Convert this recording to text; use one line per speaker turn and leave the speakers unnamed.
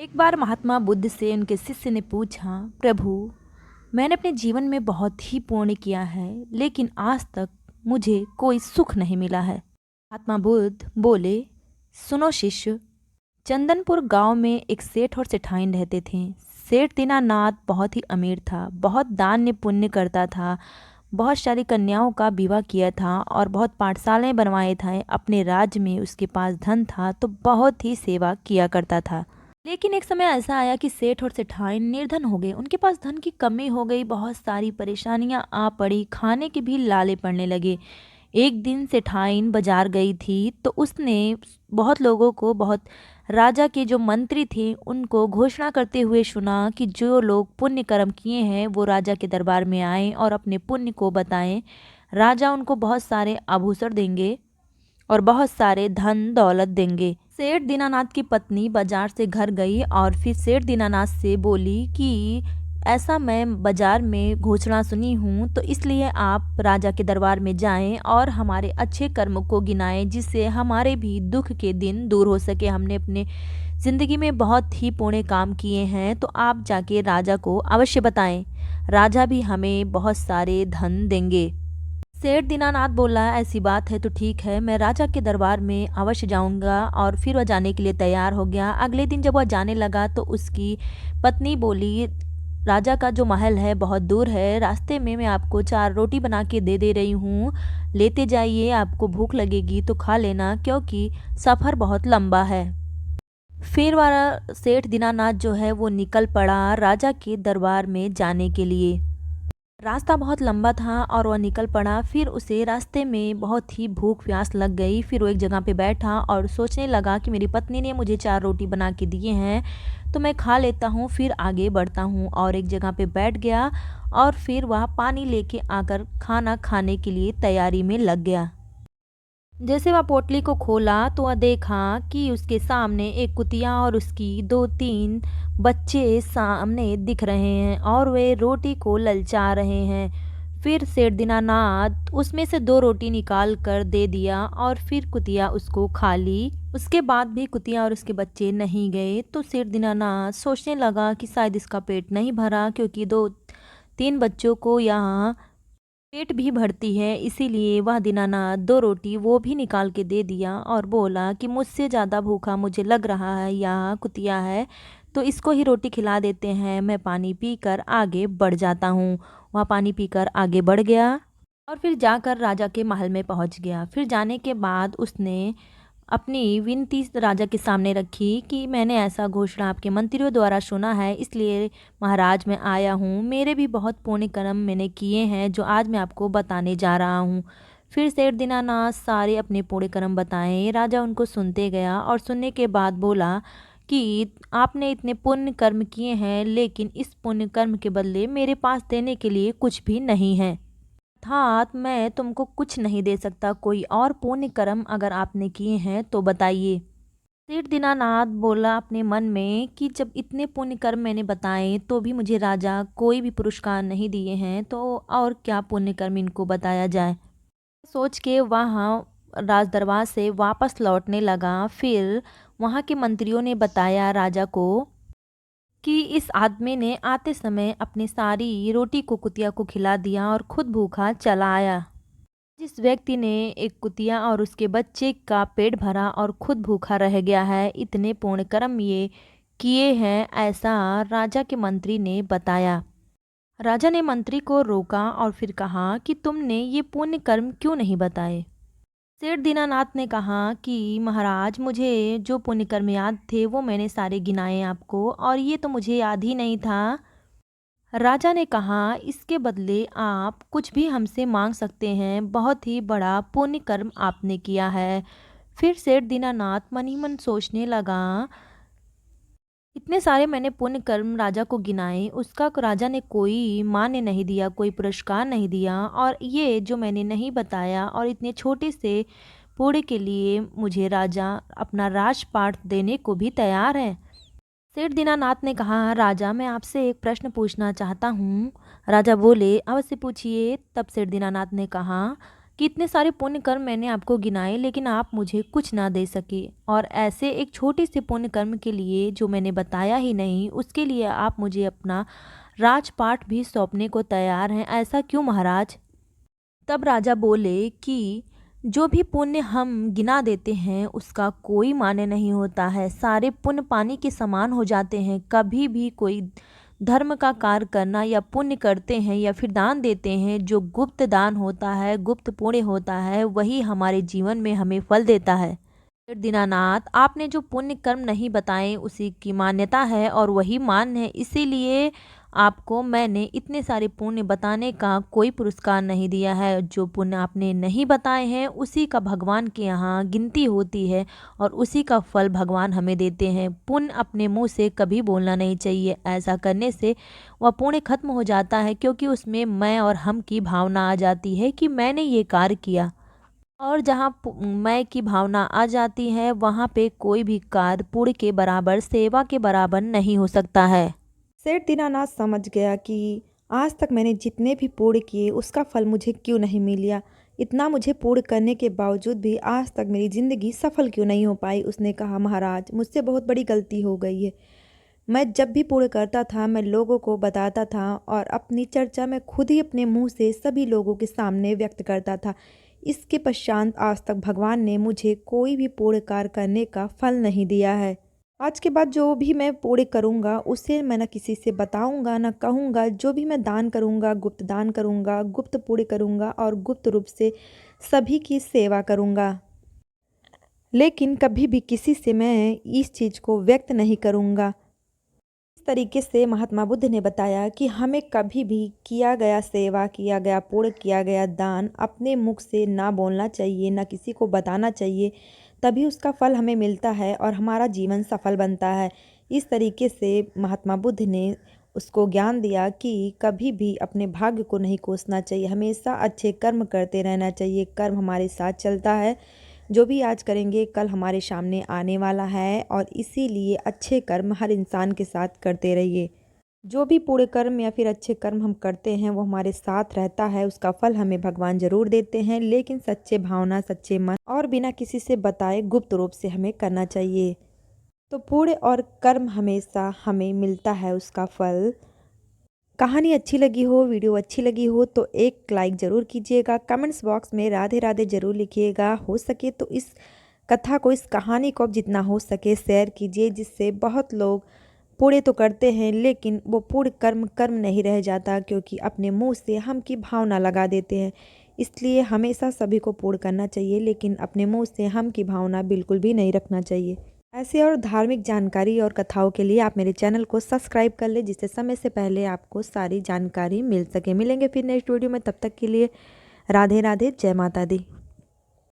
एक बार महात्मा बुद्ध से उनके शिष्य ने पूछा, प्रभु, मैंने अपने जीवन में बहुत ही पुण्य किया है, लेकिन आज तक मुझे कोई सुख नहीं मिला है। महात्मा बुद्ध बोले, सुनो शिष्य, चंदनपुर गांव में एक सेठ और सेठाइन रहते थे। सेठ दीनानाथ बहुत ही अमीर था, बहुत दान पुण्य करता था, बहुत सारी कन्याओं का विवाह किया था और बहुत पाठशालाएं बनवाए थे। अपने राज्य में उसके पास धन था तो बहुत ही सेवा किया करता था। लेकिन एक समय ऐसा आया कि सेठ और सेठाइन निर्धन हो गए। उनके पास धन की कमी हो गई, बहुत सारी परेशानियां आ पड़ी, खाने के भी लाले पड़ने लगे। एक दिन सेठाइन बाजार गई थी तो उसने बहुत लोगों को, बहुत राजा के जो मंत्री थे उनको घोषणा करते हुए सुना कि जो लोग पुण्य कर्म किए हैं वो राजा के दरबार में आएं और अपने पुण्य को बताएं। राजा उनको बहुत सारे आभूषण देंगे और बहुत सारे धन दौलत देंगे। सेठ दीनानाथ की पत्नी बाजार से घर गई और फिर सेठ दीनानाथ से बोली कि ऐसा मैं बाजार में घोषणा सुनी हूँ, तो इसलिए आप राजा के दरबार में जाएं और हमारे अच्छे कर्म को गिनाएं, जिससे हमारे भी दुख के दिन दूर हो सके। हमने अपने ज़िंदगी में बहुत ही पुण्य काम किए हैं, तो आप जाके राजा को अवश्य बताएं। राजा भी हमें बहुत सारे धन देंगे। सेठ दीनानाथ बोला, ऐसी बात है तो ठीक है, मैं राजा के दरबार में अवश्य जाऊंगा। और फिर वह जाने के लिए तैयार हो गया। अगले दिन जब वह जाने लगा तो उसकी पत्नी बोली, राजा का जो महल है बहुत दूर है, रास्ते में मैं आपको 4 रोटी बना के दे रही हूँ, लेते जाइए, आपको भूख लगेगी तो खा लेना, क्योंकि सफ़र बहुत लंबा है। फिर वह सेठ दीनानाथ जो है वो निकल पड़ा राजा के दरबार में जाने के लिए। रास्ता बहुत लंबा था और वह निकल पड़ा। फिर उसे रास्ते में बहुत ही भूख प्यास लग गई। फिर वो एक जगह पे बैठा और सोचने लगा कि मेरी पत्नी ने मुझे 4 रोटी बना के दिए हैं तो मैं खा लेता हूँ, फिर आगे बढ़ता हूँ। और एक जगह पे बैठ गया और फिर वह पानी लेके आकर खाना खाने के लिए तैयारी में लग गया। जैसे वह पोटली को खोला तो वह देखा कि उसके सामने एक कुतिया और उसकी 2-3 बच्चे सामने दिख रहे हैं और वे रोटी को ललचा रहे हैं। फिर सेठ दीनानाथ उसमें से 2 रोटी निकाल कर दे दिया और फिर कुतिया उसको खा ली। उसके बाद भी कुतिया और उसके बच्चे नहीं गए तो सेठ दीनानाथ सोचने लगा कि शायद इसका पेट नहीं भरा, क्योंकि 2-3 बच्चों को यहाँ पेट भी भरती है, इसीलिए वह दीनानाथ 2 रोटी वो भी निकाल के दे दिया और बोला कि मुझसे ज़्यादा भूखा मुझे लग रहा है, यहाँ कुतिया है तो इसको ही रोटी खिला देते हैं, मैं पानी पीकर आगे बढ़ जाता हूँ। वह पानी पीकर आगे बढ़ गया और फिर जाकर राजा के महल में पहुँच गया। फिर जाने के बाद उसने अपनी विनती राजा के सामने रखी कि मैंने ऐसा घोषणा आपके मंत्रियों द्वारा सुना है, इसलिए महाराज मैं आया हूँ। मेरे भी बहुत पुण्य कर्म मैंने किए हैं जो आज मैं आपको बताने जा रहा हूँ। फिर सेठ दीनानाथ सारे अपने पुण्य कर्म बताएं। राजा उनको सुनते गया और सुनने के बाद बोला कि आपने इतने पुण्य कर्म किए हैं, लेकिन इस पुण्य कर्म के बदले मेरे पास देने के लिए कुछ भी नहीं है, अर्थात मैं तुमको कुछ नहीं दे सकता। कोई और पुण्य कर्म अगर आपने किए हैं तो बताइए। सेठ दीनानाथ बोला अपने मन में कि जब इतने पुण्य कर्म मैंने बताए तो भी मुझे राजा कोई भी पुरस्कार नहीं दिए हैं, तो और क्या पुण्य कर्म इनको बताया जाए। सोच के वहाँ राज दरबार से वापस लौटने लगा। फिर वहाँ के मंत्रियों ने बताया राजा को कि इस आदमी ने आते समय अपनी सारी रोटी को कुतिया को खिला दिया और खुद भूखा चला आया। जिस व्यक्ति ने एक कुतिया और उसके बच्चे का पेट भरा और खुद भूखा रह गया है, इतने पुण्य कर्म ये किए हैं, ऐसा राजा के मंत्री ने बताया। राजा ने मंत्री को रोका और फिर कहा कि तुमने ये पुण्य कर्म क्यों नहीं बताए। सेठ दीनानाथ ने कहा कि महाराज, मुझे जो पुण्य कर्म याद थे वो मैंने सारे गिनाए आपको, और ये तो मुझे याद ही नहीं था। राजा ने कहा, इसके बदले आप कुछ भी हमसे मांग सकते हैं, बहुत ही बड़ा पुण्य कर्म आपने किया है। फिर सेठ दीनानाथ मन ही मन सोचने लगा, इतने सारे मैंने पुण्य कर्म राजा को गिनाए, उसका राजा ने कोई मान्य नहीं दिया, कोई पुरस्कार नहीं दिया, और ये जो मैंने नहीं बताया और इतने छोटे से पुण्य के लिए मुझे राजा अपना राजपाट देने को भी तैयार है। सेठ दीनानाथ ने कहा, राजा मैं आपसे एक प्रश्न पूछना चाहता हूँ। राजा बोले, अवश्य पूछिए। तब सेठ दीनानाथ ने कहा कि इतने सारे पुण्य कर्म मैंने आपको गिनाए, लेकिन आप मुझे कुछ ना दे सके, और ऐसे एक छोटे से पुण्य कर्म के लिए जो मैंने बताया ही नहीं, उसके लिए आप मुझे अपना राजपाट भी सौंपने को तैयार हैं। ऐसा क्यों महाराज? तब राजा बोले कि जो भी पुण्य हम गिना देते हैं उसका कोई माने नहीं होता है। सारे पुण्य पानी के समान हो जाते हैं। कभी भी कोई धर्म का कार्य करना या पुण्य करते हैं या फिर दान देते हैं, जो गुप्त दान होता है, गुप्त पुण्य होता है, वही हमारे जीवन में हमें फल देता है। फिर दीनानाथ, आपने जो पुण्य कर्म नहीं बताए उसी की मान्यता है और वही मान है, इसीलिए आपको मैंने इतने सारे पुण्य बताने का कोई पुरस्कार नहीं दिया है। जो पुण्य आपने नहीं बताए हैं उसी का भगवान के यहाँ गिनती होती है और उसी का फल भगवान हमें देते हैं। पुण्य अपने मुंह से कभी बोलना नहीं चाहिए। ऐसा करने से वह पुण्य खत्म हो जाता है, क्योंकि उसमें मैं और हम की भावना आ जाती है कि मैंने ये कार्य किया। और जहाँ मैं की भावना आ जाती है वहाँ पे कोई भी कार्य पुण्य के बराबर, सेवा के बराबर नहीं हो सकता है।
सेठ दीनानाथ समझ गया कि आज तक मैंने जितने भी पुण्य किए उसका फल मुझे क्यों नहीं मिला। इतना मुझे पुण्य करने के बावजूद भी आज तक मेरी ज़िंदगी सफल क्यों नहीं हो पाई। उसने कहा, महाराज मुझसे बहुत बड़ी गलती हो गई है। मैं जब भी पुण्य करता था मैं लोगों को बताता था और अपनी चर्चा में खुद ही अपने मुंह से सभी लोगों के सामने व्यक्त करता था। इसके पश्चात आज तक भगवान ने मुझे कोई भी पुण्य कार्य करने का फल नहीं दिया है। आज के बाद जो भी मैं पुण्य करूँगा उसे मैं न किसी से बताऊँगा न कहूँगा। जो भी मैं दान करूँगा, गुप्त दान करूँगा, गुप्त पुण्य करूँगा और गुप्त रूप से सभी की सेवा करूँगा। लेकिन कभी भी किसी से मैं इस चीज़ को व्यक्त नहीं करूँगा। इस तरीके से महात्मा बुद्ध ने बताया कि हमें कभी भी किया गया सेवा, किया गया पुण्य, किया गया दान अपने मुख से ना बोलना चाहिए, ना किसी को बताना चाहिए। तभी उसका फल हमें मिलता है और हमारा जीवन सफल बनता है। इस तरीके से महात्मा बुद्ध ने उसको ज्ञान दिया कि कभी भी अपने भाग्य को नहीं कोसना चाहिए, हमेशा अच्छे कर्म करते रहना चाहिए। कर्म हमारे साथ चलता है, जो भी आज करेंगे कल हमारे सामने आने वाला है और इसीलिए अच्छे कर्म हर इंसान के साथ करते रहिए। जो भी पुण्य कर्म या फिर अच्छे कर्म हम करते हैं वो हमारे साथ रहता है, उसका फल हमें भगवान जरूर देते हैं, लेकिन सच्चे भावना, सच्चे मन और बिना किसी से बताए गुप्त रूप से हमें करना चाहिए। तो पुण्य और कर्म हमेशा हमें मिलता है उसका फल। कहानी अच्छी लगी हो, वीडियो अच्छी लगी हो तो एक लाइक ज़रूर कीजिएगा। कमेंट्स बॉक्स में राधे राधे ज़रूर लिखिएगा। हो सके तो इस कथा को, इस कहानी को जितना हो सके शेयर कीजिए, जिससे बहुत लोग पुण्य तो करते हैं लेकिन वो पुण्य कर्म कर्म नहीं रह जाता, क्योंकि अपने मुंह से हम की भावना लगा देते हैं। इसलिए हमेशा सभी को पुण्य करना चाहिए, लेकिन अपने मुंह से हम की भावना बिल्कुल भी नहीं रखना चाहिए। ऐसे और धार्मिक जानकारी और कथाओं के लिए आप मेरे चैनल को सब्सक्राइब कर लें, जिससे समय से पहले आपको सारी जानकारी मिल सके। मिलेंगे फिर नेक्स्ट वीडियो में, तब तक के लिए राधे राधे, जय माता दी।